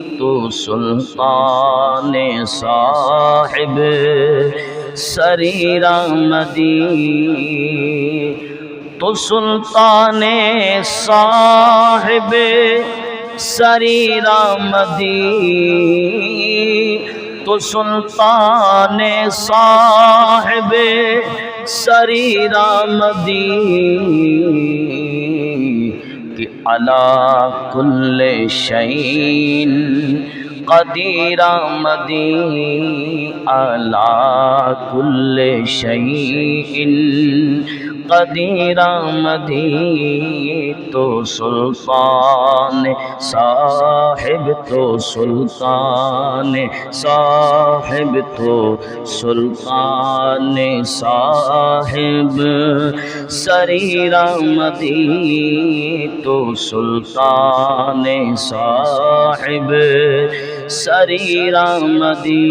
तो सुल्तान साहिब सरीरा मदी, तो सुल्तान साहिब सरीरा मदी, तो सुल्तान साहिब सरीरा मदी कि अला कुल्ले शैइन कदीरा मदी, अला कुल्ले शैइन कदीरा मदी, तो सुल्तान साहिब, तो सुल्तान साहिब, तो सुल्तान साहिब सरीरा मदी, तो सुल्तान साहिब सरीरा मदी।